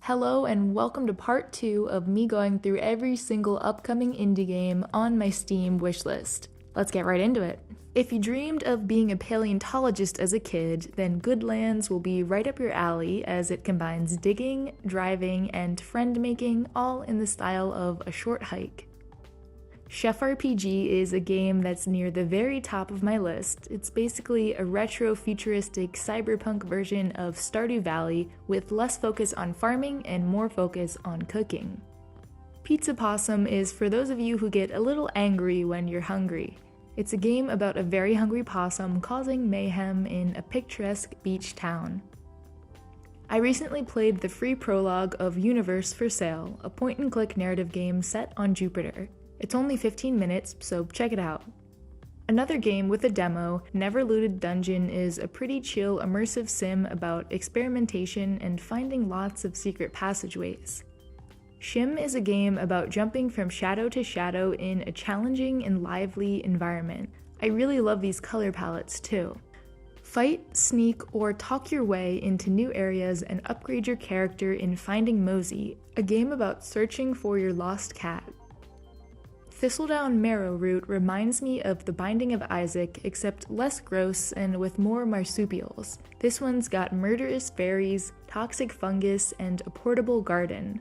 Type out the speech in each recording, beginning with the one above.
Hello and welcome to part 2 of me going through every single upcoming indie game on my Steam wishlist. Let's get right into it. If you dreamed of being a paleontologist as a kid, then Goodlands will be right up your alley as it combines digging, driving, and friend-making all in the style of a short hike. Chef RPG is a game that's near the very top of my list. It's basically a retro-futuristic cyberpunk version of Stardew Valley with less focus on farming and more focus on cooking. Pizza Possum is for those of you who get a little angry when you're hungry. It's a game about a very hungry possum causing mayhem in a picturesque beach town. I recently played the free prologue of Universe for Sale, a point-and-click narrative game set on Jupiter. It's only 15 minutes, so check it out. Another game with a demo, Neverlooted Dungeon, is a pretty chill immersive sim about experimentation and finding lots of secret passageways. SCHiM is a game about jumping from shadow to shadow in a challenging and lively environment. I really love these color palettes too. Fight, sneak, or talk your way into new areas and upgrade your character in Finding Mosey, a game about searching for your lost cat. Thistledown Marrowroot reminds me of The Binding of Isaac, except less gross and with more marsupials. This one's got murderous fairies, toxic fungus, and a portable garden.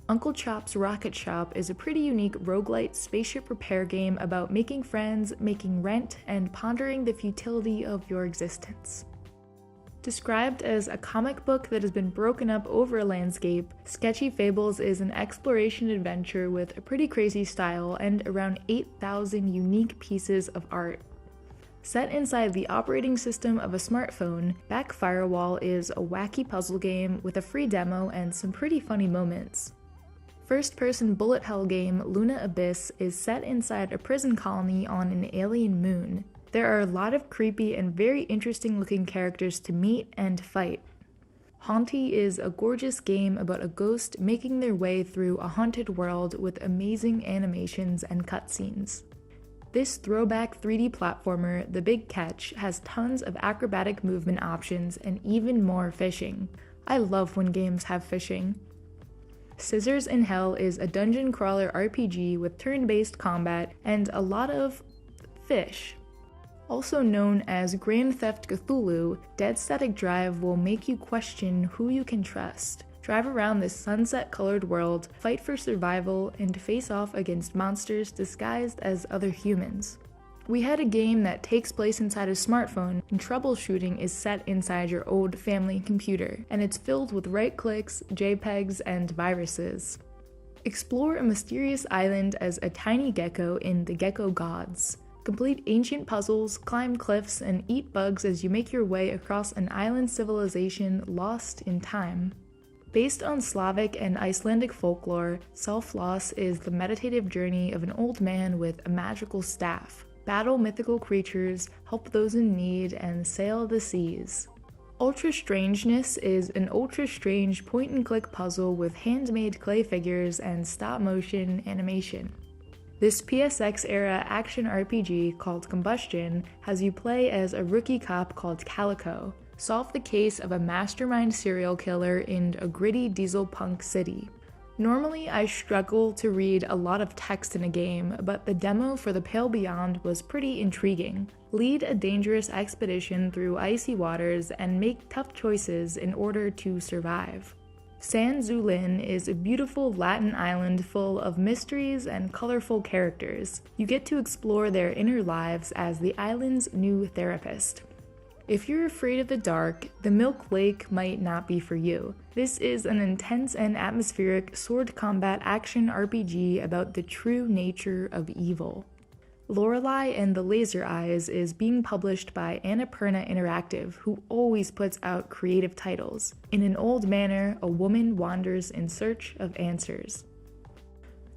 Uncle Chop's Rocket Shop is a pretty unique roguelite spaceship repair game about making friends, making rent, and pondering the futility of your existence. Described as a comic book that has been broken up over a landscape, Sketchy Fables is an exploration adventure with a pretty crazy style and around 8,000 unique pieces of art. Set inside the operating system of a smartphone, Back Firewall is a wacky puzzle game with a free demo and some pretty funny moments. First-person bullet hell game Luna Abyss is set inside a prison colony on an alien moon. There are a lot of creepy and very interesting looking characters to meet and fight. Hauntii is a gorgeous game about a ghost making their way through a haunted world with amazing animations and cutscenes. This throwback 3D platformer, The Big Catch, has tons of acrobatic movement options and even more fishing. I love when games have fishing. Scissors in Hell is a dungeon crawler RPG with turn-based combat and a lot of fish. Also known as Grand Theft Cthulhu, Dead Static Drive will make you question who you can trust. Drive around this sunset-colored world, fight for survival, and face off against monsters disguised as other humans. We had a game that takes place inside a smartphone, and Troubleshooting is set inside your old family computer, and it's filled with right-clicks, JPEGs, and viruses. Explore a mysterious island as a tiny gecko in the Gecko Gods. Complete ancient puzzles, climb cliffs, and eat bugs as you make your way across an island civilization lost in time. Based on Slavic and Icelandic folklore, Selfloss is the meditative journey of an old man with a magical staff. Battle mythical creatures, help those in need, and sail the seas. Ultra Strangeness is an ultra-strange point-and-click puzzle with handmade clay figures and stop-motion animation. This PSX-era action RPG called Combustion has you play as a rookie cop called Calico, solve the case of a mastermind serial killer in a gritty diesel punk city. Normally I struggle to read a lot of text in a game, but the demo for The Pale Beyond was pretty intriguing. Lead a dangerous expedition through icy waters and make tough choices in order to survive. Zoolin is a beautiful Latin island full of mysteries and colorful characters. You get to explore their inner lives as the island's new therapist. If you're afraid of the dark, the Milk Lake might not be for you. This is an intense and atmospheric sword combat action RPG about the true nature of evil. Lorelei and the Laser Eyes is being published by Annapurna Interactive, who always puts out creative titles. In an old manor, a woman wanders in search of answers.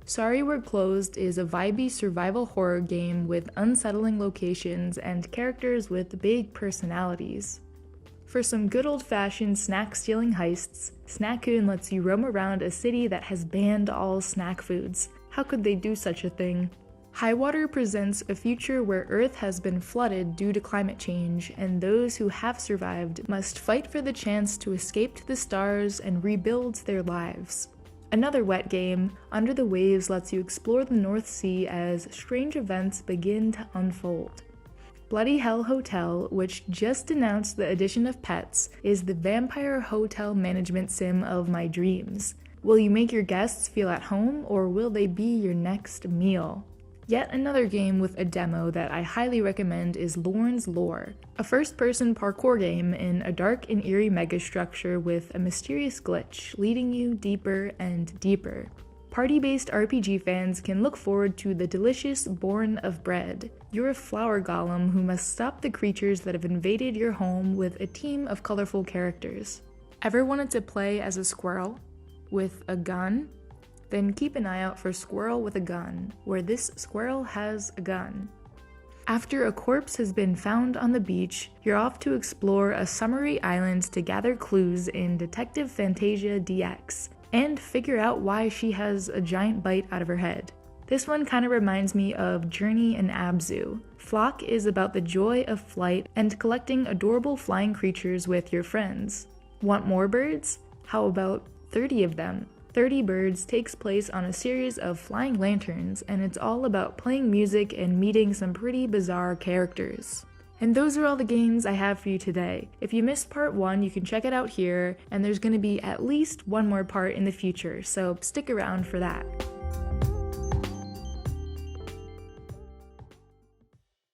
Sorry We're Closed is a vibey survival horror game with unsettling locations and characters with big personalities. For some good old-fashioned snack-stealing heists, Snackoon lets you roam around a city that has banned all snack foods. How could they do such a thing? Highwater presents a future where Earth has been flooded due to climate change, and those who have survived must fight for the chance to escape to the stars and rebuild their lives. Another wet game, Under the Waves, lets you explore the North Sea as strange events begin to unfold. Bloody Hell Hotel, which just announced the addition of pets, is the vampire hotel management sim of my dreams. Will you make your guests feel at home, or will they be your next meal? Yet another game with a demo that I highly recommend is Lorn's Lore, a first-person parkour game in a dark and eerie megastructure with a mysterious glitch leading you deeper and deeper. Party-based RPG fans can look forward to the delicious Born of Bread. You're a flower golem who must stop the creatures that have invaded your home with a team of colorful characters. Ever wanted to play as a squirrel? With a gun? Then keep an eye out for Squirrel with a Gun, where this squirrel has a gun. After a corpse has been found on the beach, you're off to explore a summery island to gather clues in Detective Fantasia DX, and figure out why she has a giant bite out of her head. This one kind of reminds me of Journey and Abzu. Flock is about the joy of flight and collecting adorable flying creatures with your friends. Want more birds? How about 30 of them? 30 Birds takes place on a series of flying lanterns, and it's all about playing music and meeting some pretty bizarre characters. And those are all the games I have for you today. If you missed part 1, you can check it out here, and there's going to be at least one more part in the future, so stick around for that.